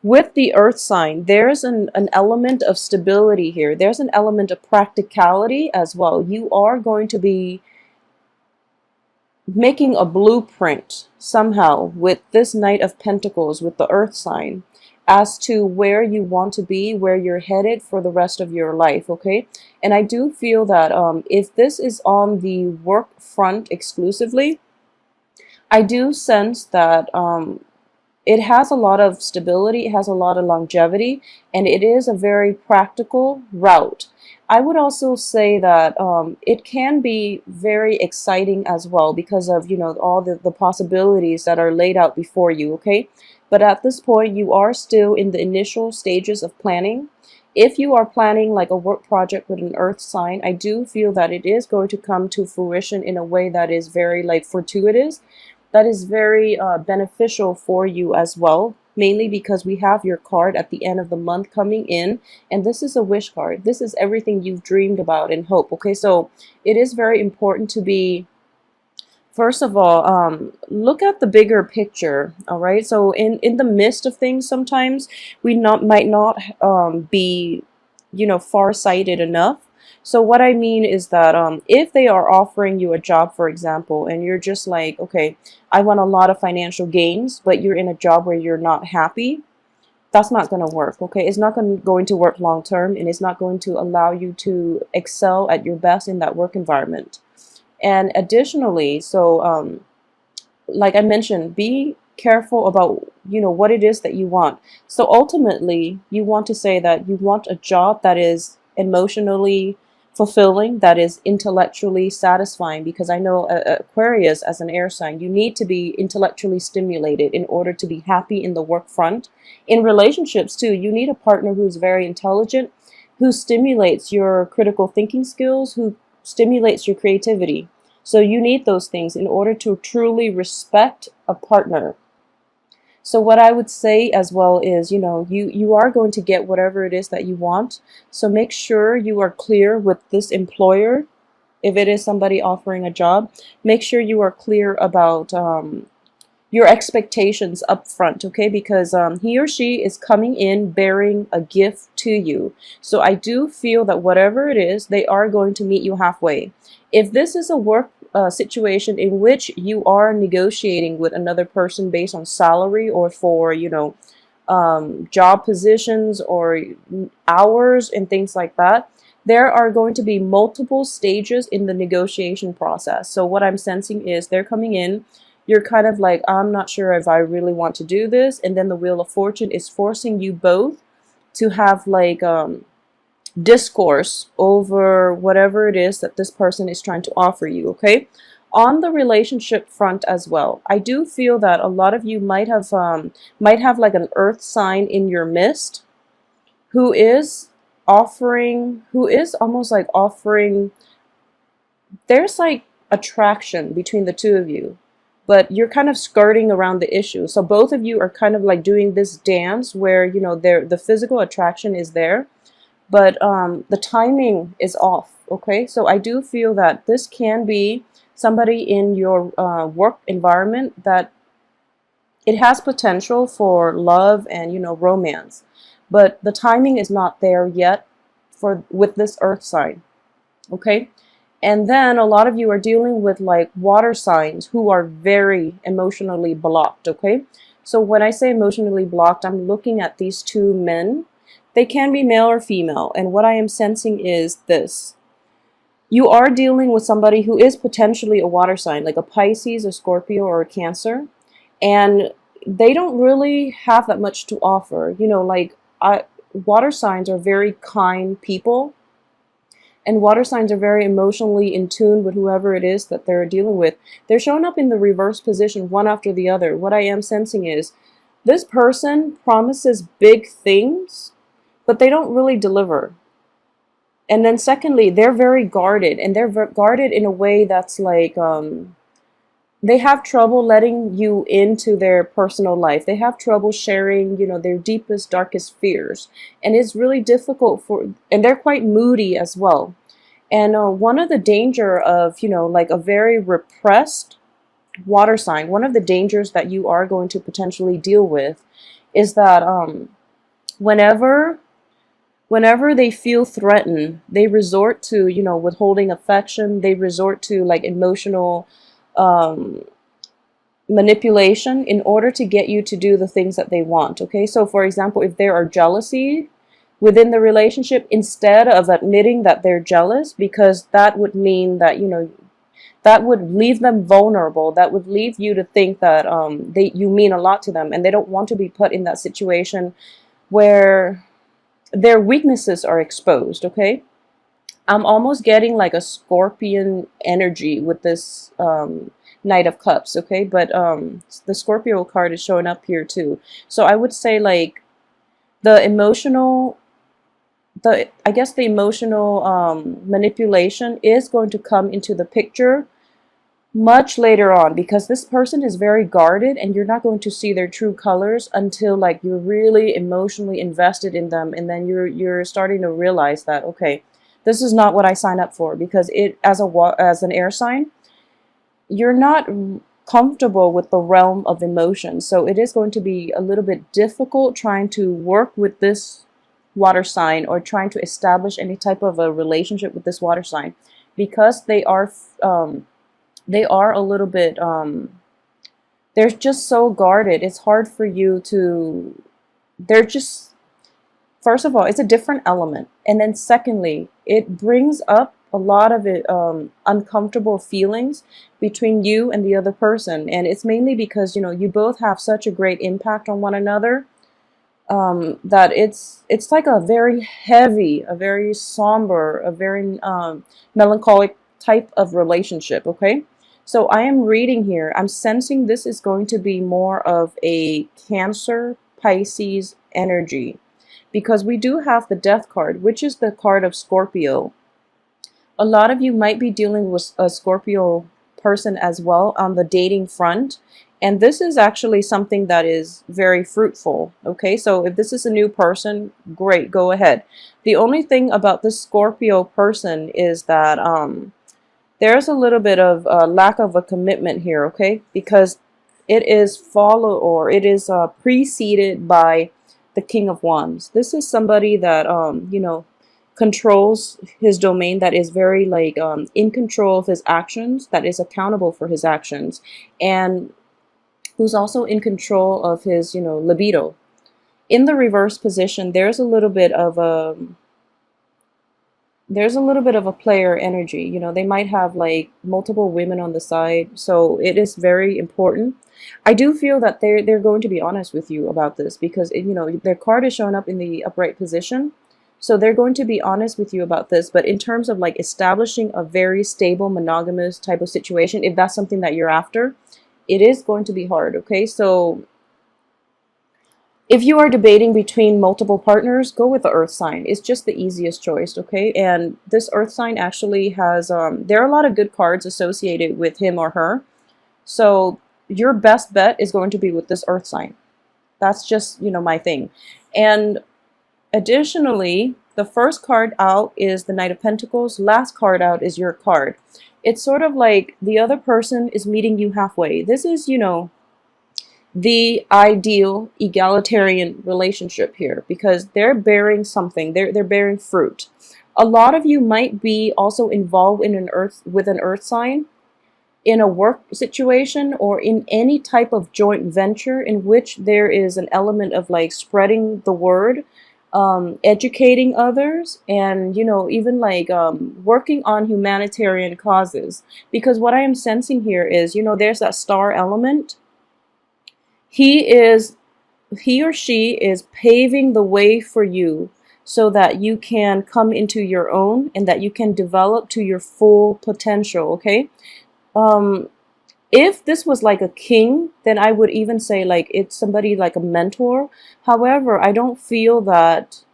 With the earth sign, there's an element of stability here. There's an element of practicality as well. You are going to be making a blueprint somehow with this Knight of Pentacles, with the earth sign, as to where you want to be, where you're headed for the rest of your life, okay? And I do feel that if this is on the work front exclusively, I do sense that it has a lot of stability, it has a lot of longevity, and it is a very practical route. I would also say that it can be very exciting as well because of, you know, all the possibilities that are laid out before you, okay? But at this point, you are still in the initial stages of planning. If you are planning like a work project with an earth sign, I do feel that it is going to come to fruition in a way that is very like fortuitous, that is very beneficial for you as well, mainly because we have your card at the end of the month coming in, and this is a wish card. This is everything you've dreamed about and hope, okay? So it is very important to be, first of all, look at the bigger picture, all right? So in the midst of things, sometimes we might not be, you know, far-sighted enough. So what I mean is that if they are offering you a job, for example, and you're just like, okay, I want a lot of financial gains, but you're in a job where you're not happy, that's not going to work, okay? It's not going to work long term, and it's not going to allow you to excel at your best in that work environment. And additionally, so like I mentioned, be careful about, you know, what it is that you want. So ultimately, you want to say that you want a job that is emotionally fulfilling, that is intellectually satisfying, because I know Aquarius, as an air sign, you need to be intellectually stimulated in order to be happy in the work front. In relationships too, you need a partner who's very intelligent, who stimulates your critical thinking skills, who stimulates your creativity. So you need those things in order to truly respect a partner. So what I would say as well is, you know, you are going to get whatever it is that you want. So make sure you are clear with this employer. If it is somebody offering a job, make sure you are clear about your expectations up front, okay? Because he or she is coming in bearing a gift to you. So I do feel that whatever it is, they are going to meet you halfway. If this is a work situation in which you are negotiating with another person based on salary, or for, you know, job positions or hours and things like that, there are going to be multiple stages in the negotiation process. So what I'm sensing is they're coming in, you're kind of like, I'm not sure if I really want to do this. And then the Wheel of Fortune is forcing you both to have like discourse over whatever it is that this person is trying to offer you, okay? On the relationship front as well, I do feel that a lot of you might have like an earth sign in your midst who is offering, who is almost like offering, there's like attraction between the two of you, but you're kind of skirting around the issue. So both of you are kind of like doing this dance where, you know, the physical attraction is there, but the timing is off, okay? So I do feel that this can be somebody in your work environment that it has potential for love and, you know, romance, but the timing is not there yet with this earth sign, okay? And then a lot of you are dealing with like water signs who are very emotionally blocked, okay? So when I say emotionally blocked, I'm looking at these two men. They can be male or female. And what I am sensing is this. You are dealing with somebody who is potentially a water sign, like a Pisces, a Scorpio, or a Cancer. And they don't really have that much to offer. You know, like water signs are very kind people. And water signs are very emotionally in tune with whoever it is that they're dealing with. They're showing up in the reverse position, one after the other. What I am sensing is this person promises big things, but they don't really deliver. And then secondly, they're very guarded, and they're guarded in a way that's like, they have trouble letting you into their personal life. They have trouble sharing, you know, their deepest, darkest fears. And it's really difficult and they're quite moody as well. And one of the danger of, you know, like a very repressed water sign, one of the dangers that you are going to potentially deal with is that whenever they feel threatened, they resort to, you know, withholding affection. They resort to like emotional um, manipulation in order to get you to do the things that they want. Okay, so for example, if there are jealousy within the relationship, instead of admitting that they're jealous, because that would mean that, you know, that would leave them vulnerable, that would leave you to think that you mean a lot to them, and they don't want to be put in that situation where their weaknesses are exposed. Okay, I'm almost getting like a scorpion energy with this Knight of Cups. Okay, but the Scorpio card is showing up here too. So I would say like the emotional, I guess the emotional manipulation is going to come into the picture much later on, because this person is very guarded and you're not going to see their true colors until like you're really emotionally invested in them, and then you're starting to realize that, okay, this is not what I signed up for, because it, as an air sign, you're not comfortable with the realm of emotion. So it is going to be a little bit difficult trying to work with this water sign, or trying to establish any type of a relationship with this water sign, because they are a little bit they're just so guarded. It's hard for you to, they're just, first of all, it's a different element, and then secondly, it brings up a lot of uncomfortable feelings between you and the other person, and it's mainly because, you know, you both have such a great impact on one another, that it's like a very heavy, a very somber, a very melancholic type of relationship. Okay, so I am reading here, I'm sensing this is going to be more of a Cancer Pisces energy, because we do have the Death card, which is the card of Scorpio. A lot of you might be dealing with a Scorpio person as well on the dating front. And this is actually something that is very fruitful. Okay, so if this is a new person, great, go ahead. The only thing about this Scorpio person is that there's a little bit of lack of a commitment here. Okay, because it is preceded by the King of Wands. This is somebody that you know, controls his domain, that is very like in control of his actions, that is accountable for his actions, and who's also in control of his, you know, libido. In the reverse position, there's a little bit of a player energy. You know, they might have like multiple women on the side, so it is very important. I do feel that they're going to be honest with you about this, because you know, their card is showing up in the upright position. So they're going to be honest with you about this. But in terms of like establishing a very stable monogamous type of situation, if that's something that you're after, it is going to be hard. Okay, so if you are debating between multiple partners, go with the earth sign. It's just the easiest choice. Okay, and this earth sign actually has there are a lot of good cards associated with him or her, so your best bet is going to be with this earth sign. That's just, you know, my thing. And additionally, the first card out is the Knight of Pentacles. Last card out is your card. It's sort of like the other person is meeting you halfway. This is, you know, the ideal egalitarian relationship here, because they're bearing something. They're bearing fruit. A lot of you might be also involved in an earth sign in a work situation, or in any type of joint venture in which there is an element of like spreading the word, educating others, and, you know, even like working on humanitarian causes. Because what I am sensing here is, you know, there's that star element. He or she is paving the way for you so that you can come into your own, and that you can develop to your full potential. Okay, if this was like a king, then I would even say like it's somebody like a mentor. However, I don't feel that,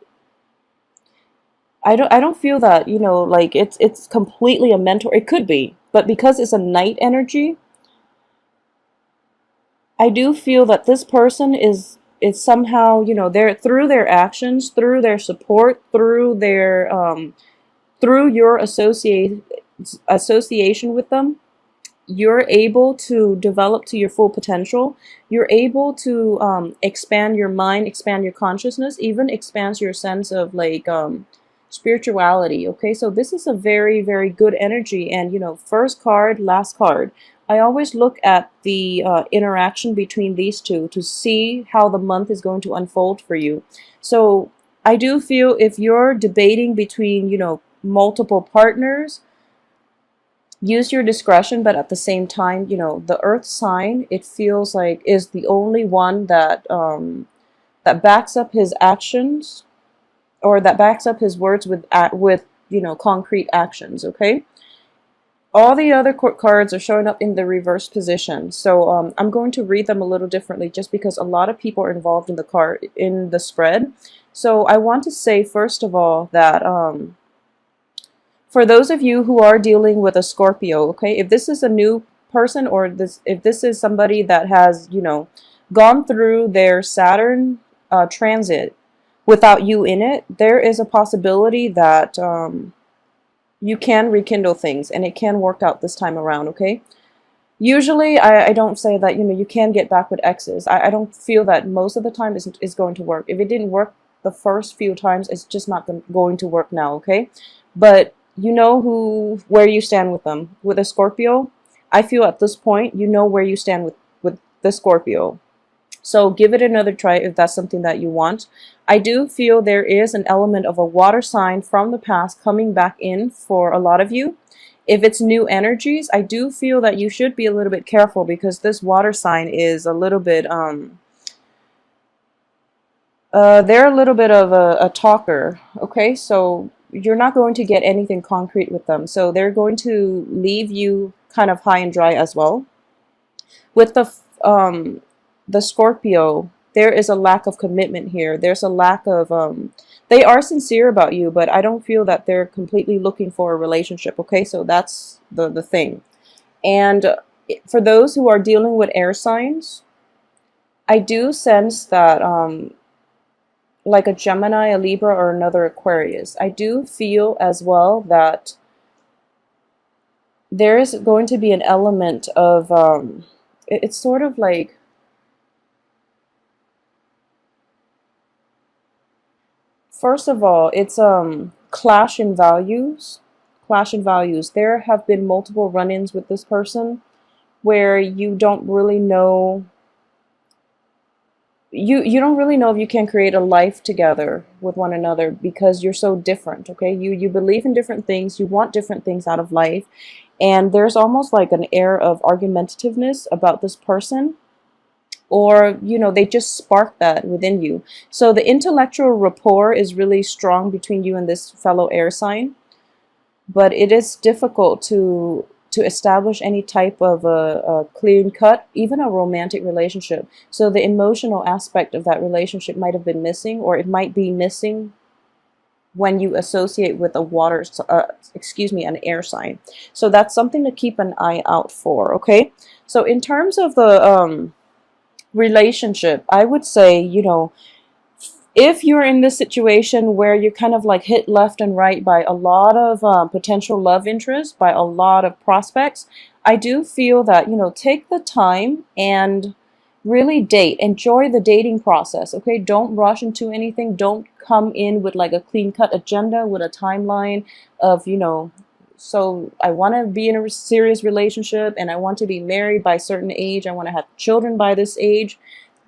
I don't feel that, you know, like it's completely a mentor. It could be, but because it's a knight energy, I do feel that this person is somehow, you know, they're, through their actions, through their support, through their through your association with them, you're able to develop to your full potential. You're able to expand your mind, expand your consciousness, even expands your sense of like spirituality. Okay, so this is a very, very good energy. And you know, first card, last card. I always look at the interaction between these two to see how the month is going to unfold for you. So I do feel if you're debating between, you know, multiple partners, use your discretion, but at the same time, you know, the earth sign, it feels like is the only one that that backs up his actions, or that backs up his words with you know, concrete actions. Okay, all the other court cards are showing up in the reverse position, so I'm going to read them a little differently just because a lot of people are involved in the card in the spread. So I want to say first of all that for those of you who are dealing with a Scorpio, okay, if this is a new person, or if this is somebody that has, you know, gone through their Saturn transit without you in it, there is a possibility that you can rekindle things and it can work out this time around. Okay, usually I don't say that, you know, you can get back with exes. I don't feel that most of the time is going to work. If it didn't work the first few times, it's just not going to work now. Okay, but you know where you stand with them. With a Scorpio, I feel at this point you know where you stand with the Scorpio. So give it another try if that's something that you want. I do feel there is an element of a water sign from the past coming back in for a lot of you. If it's new energies, I do feel that you should be a little bit careful, because this water sign is a little bit they're a little bit of a talker. Okay, so you're not going to get anything concrete with them. So they're going to leave you kind of high and dry as well. With the Scorpio, there is a lack of commitment here. There's a lack of they are sincere about you, but I don't feel that they're completely looking for a relationship. Okay, so that's the thing. And for those who are dealing with air signs, I do sense that like a Gemini, a Libra, or another Aquarius, I do feel as well that there is going to be an element of it's sort of like, first of all, it's clash in values. Clash in values. There have been multiple run-ins with this person where you don't really know, you don't really know if you can create a life together with one another, because you're so different. Okay, you believe in different things, you want different things out of life, and there's almost like an air of argumentativeness about this person, or you know, they just spark that within you. So the intellectual rapport is really strong between you and this fellow air sign, but it is difficult to establish any type of a clean cut, even a romantic relationship. So the emotional aspect of that relationship might have been missing, or it might be missing when you associate with a an air sign. So that's something to keep an eye out for. Okay, so in terms of the relationship, I would say, you know, if you're in this situation where you're kind of like hit left and right by a lot of potential love interest, by a lot of prospects, I do feel that, you know, take the time and really date. Enjoy the dating process. Okay, don't rush into anything. Don't come in with like a clean cut agenda with a timeline of, you know, so I want to be in a serious relationship and I want to be married by a certain age. I want to have children by this age.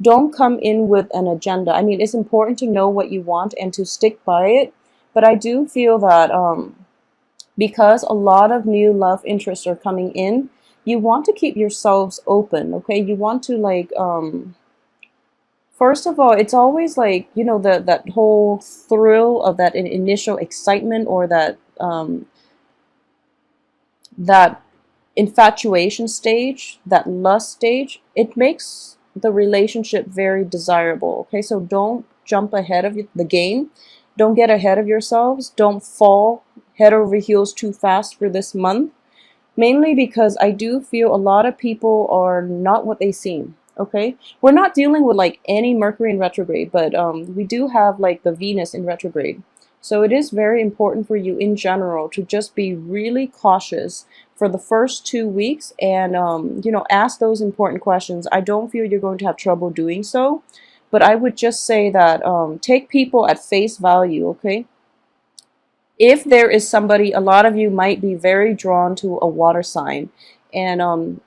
Don't come in with an agenda. I mean, it's important to know what you want and to stick by it. But I do feel that because a lot of new love interests are coming in, you want to keep yourselves open. Okay, you want to like first of all, it's always like, you know, that whole thrill of that initial excitement, or that infatuation stage, that lust stage. It makes the relationship very desirable. Okay, so don't jump ahead of the game. Don't get ahead of yourselves. Don't fall head over heels too fast for this month. Mainly because I do feel a lot of people are not what they seem. Okay, we're not dealing with like any Mercury in retrograde, but we do have like the Venus in retrograde. So it is very important for you in general to just be really cautious for the first 2 weeks, and you know, ask those important questions. I don't feel you're going to have trouble doing so, but I would just say that take people at face value, okay? If there is somebody, a lot of you might be very drawn to a water sign, and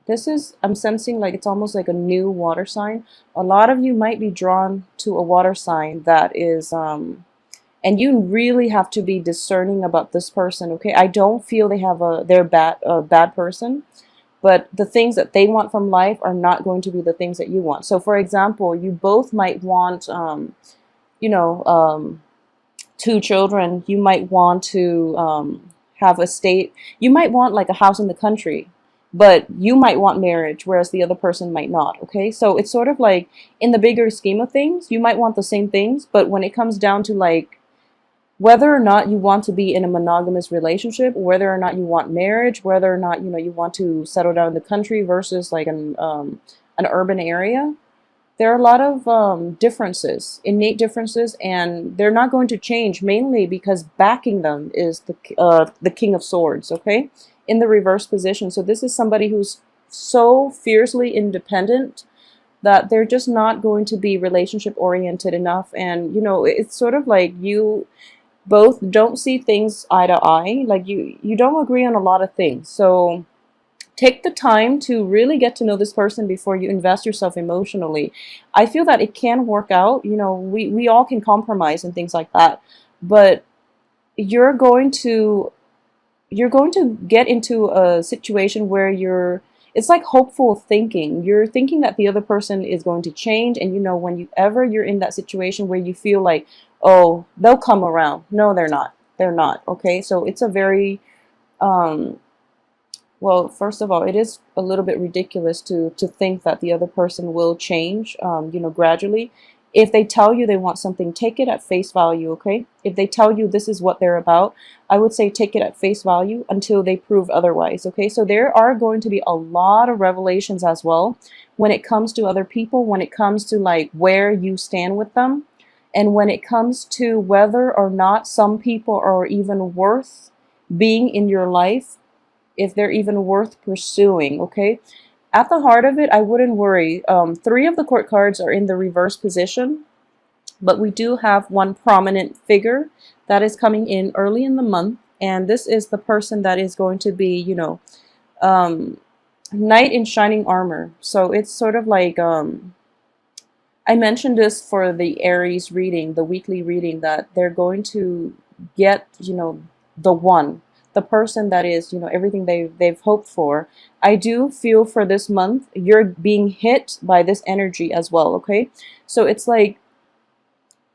this is, I'm sensing like it's almost like a new water sign. A lot of you might be drawn to a water sign that is and you really have to be discerning about this person, okay? I don't feel they have a bad person, but the things that they want from life are not going to be the things that you want. So for example, you both might want you know, 2 children. You might want to have a state. You might want like a house in the country, but you might want marriage, whereas the other person might not, okay? So it's sort of like, in the bigger scheme of things, you might want the same things, but when it comes down to like whether or not you want to be in a monogamous relationship, whether or not you want marriage, whether or not, you know, you want to settle down in the country versus like an urban area, there are a lot of differences, innate differences, and they're not going to change, mainly because backing them is the King of Swords, okay, in the reverse position. So this is somebody who's so fiercely independent that they're just not going to be relationship oriented enough. And you know, it's sort of like you both don't see things eye to eye, like you don't agree on a lot of things. So take the time to really get to know this person before you invest yourself emotionally. I feel that it can work out. You know, we all can compromise and things like that, but you're going to get into a situation where it's like hopeful thinking. You're thinking that the other person is going to change, and you know, whenever you're in that situation where you feel like, oh, they'll come around. No, they're not. They're not. Okay, so it's a very well, first of all, it is a little bit ridiculous to think that the other person will change, you know, gradually. If they tell you they want something, take it at face value, okay? If they tell you this is what they're about, I would say take it at face value until they prove otherwise, okay? So there are going to be a lot of revelations as well when it comes to other people, when it comes to like where you stand with them, and when it comes to whether or not some people are even worth being in your life, if they're even worth pursuing, okay? At the heart of it, I wouldn't worry. 3 of the court cards are in the reverse position, but we do have one prominent figure that is coming in early in the month, and this is the person that is going to be, you know, knight in shining armor. So it's sort of like, I mentioned this for the Aries reading, the weekly reading, that they're going to get, you know, the person that is, you know, everything they've hoped for. I do feel for this month you're being hit by this energy as well, okay? So it's like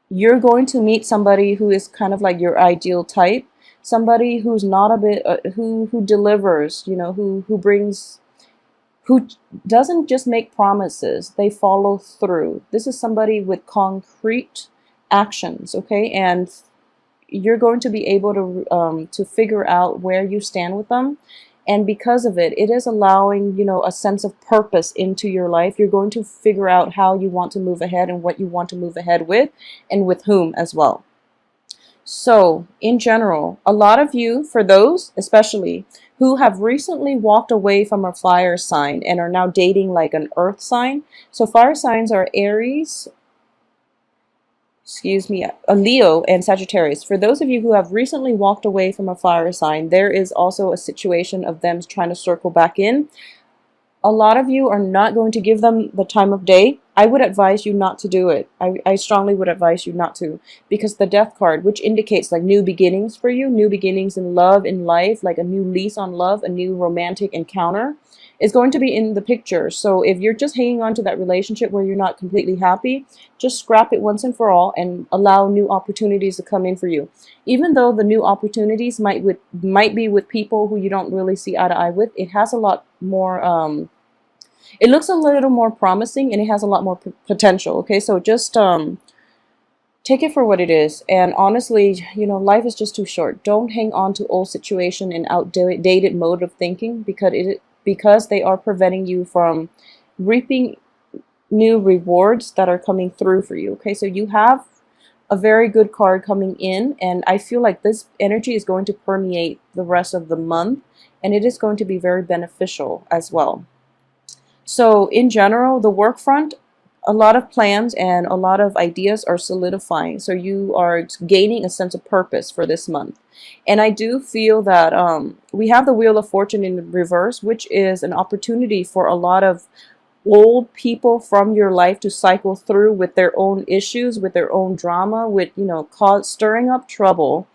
you're going to meet somebody who is kind of like your ideal type, somebody who's not a bit who delivers, you know, who doesn't just make promises, they follow through. This is somebody with concrete actions, okay? And you're going to be able to figure out where you stand with them, and because of it, it is allowing, you know, a sense of purpose into your life. You're going to figure out how you want to move ahead and what you want to move ahead with, and with whom as well. So in general, a lot of you, for those especially who have recently walked away from a fire sign and are now dating like an earth sign. So fire signs are Aries, a Leo, and Sagittarius. For those of you who have recently walked away from a fire sign, there is also a situation of them trying to circle back in. A lot of you are not going to give them the time of day. I would advise you not to do it. I strongly would advise you not to, because the Death card, which indicates like new beginnings for you, new beginnings in love, in life, like a new lease on love, a new romantic encounter, is going to be in the picture. So if you're just hanging on to that relationship where you're not completely happy, just scrap it once and for all and allow new opportunities to come in for you. Even though the new opportunities might be with people who you don't really see eye to eye with, it has a lot more, it looks a little more promising, and it has a lot more potential, okay? So just take it for what it is. And honestly, you know, life is just too short. Don't hang on to old situation and outdated mode of thinking, because they are preventing you from reaping new rewards that are coming through for you, okay? So you have a very good card coming in, and I feel like this energy is going to permeate the rest of the month, and it is going to be very beneficial as well. So in general, the work front, a lot of plans and a lot of ideas are solidifying. So you are gaining a sense of purpose for this month. And I do feel that we have the Wheel of Fortune in reverse, which is an opportunity for a lot of old people from your life to cycle through with their own issues, with their own drama, with, you know, stirring up trouble.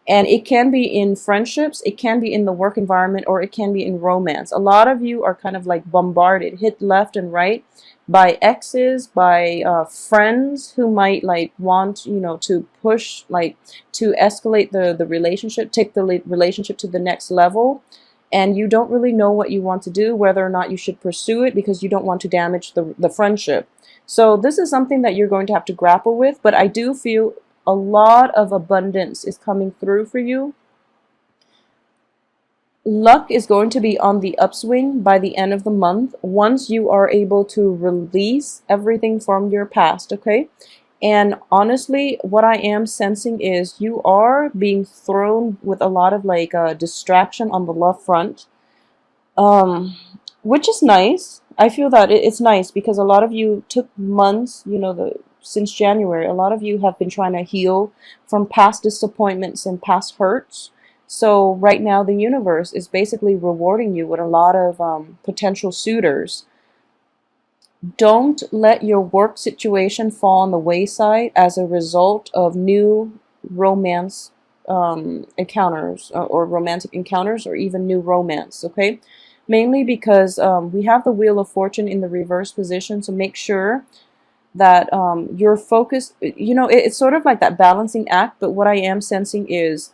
And it can be in friendships, it can be in the work environment, or it can be in romance. A lot of you are kind of like bombarded, hit left and right by exes, by friends who might like want, you know, to push, like to escalate the relationship, take the relationship to the next level. And you don't really know what you want to do, whether or not you should pursue it, because you don't want to damage the friendship. So this is something that you're going to have to grapple with, but I do feel a lot of abundance is coming through for you. Luck is going to be on the upswing by the end of the month once you are able to release everything from your past, okay? And honestly, what I am sensing is you are being thrown with a lot of like distraction on the love front, which is nice. I feel that it's nice because a lot of you took months, you know, since January, a lot of you have been trying to heal from past disappointments and past hurts. So right now the universe is basically rewarding you with a lot of potential suitors. Don't let your work situation fall on the wayside as a result of new romance encounters or romantic encounters, or even new romance, okay? Mainly because we have the Wheel of Fortune in the reverse position, so make sure that you're focused. You know, it's sort of like that balancing act, but what I am sensing is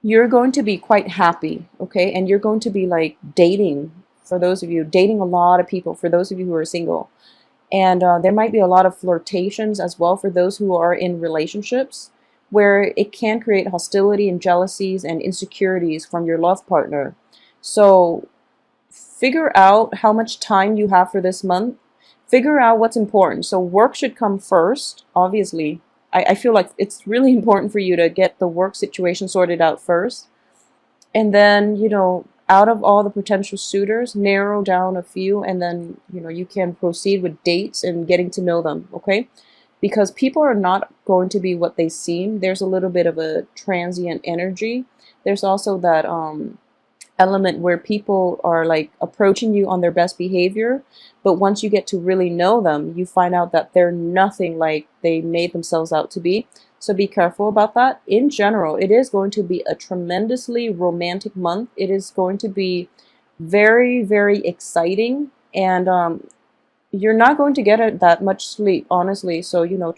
you're going to be quite happy, okay? And you're going to be like dating, for those of you, dating a lot of people, for those of you who are single. And there might be a lot of flirtations as well for those who are in relationships, where it can create hostility and jealousies and insecurities from your love partner. So figure out how much time you have for this month. Figure out what's important. So work should come first, obviously. I feel like it's really important for you to get the work situation sorted out first. And then, you know, out of all the potential suitors, narrow down a few, and then, you know, you can proceed with dates and getting to know them, okay? Because people are not going to be what they seem. There's a little bit of a transient energy. There's also that element where people are like approaching you on their best behavior, but once you get to really know them, you find out that they're nothing like they made themselves out to be. So be careful about that. In general, it is going to be a tremendously romantic month. It is going to be very, very exciting, and you're not going to get that much sleep, honestly. So, you know,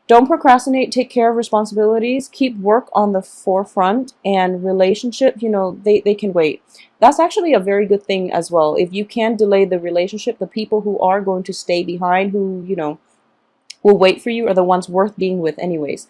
don't procrastinate, take care of responsibilities, keep work on the forefront, and relationship, you know, they can wait. That's actually a very good thing as well. If you can delay the relationship, the people who are going to stay behind, who, you know, will wait for you, are the ones worth being with anyways.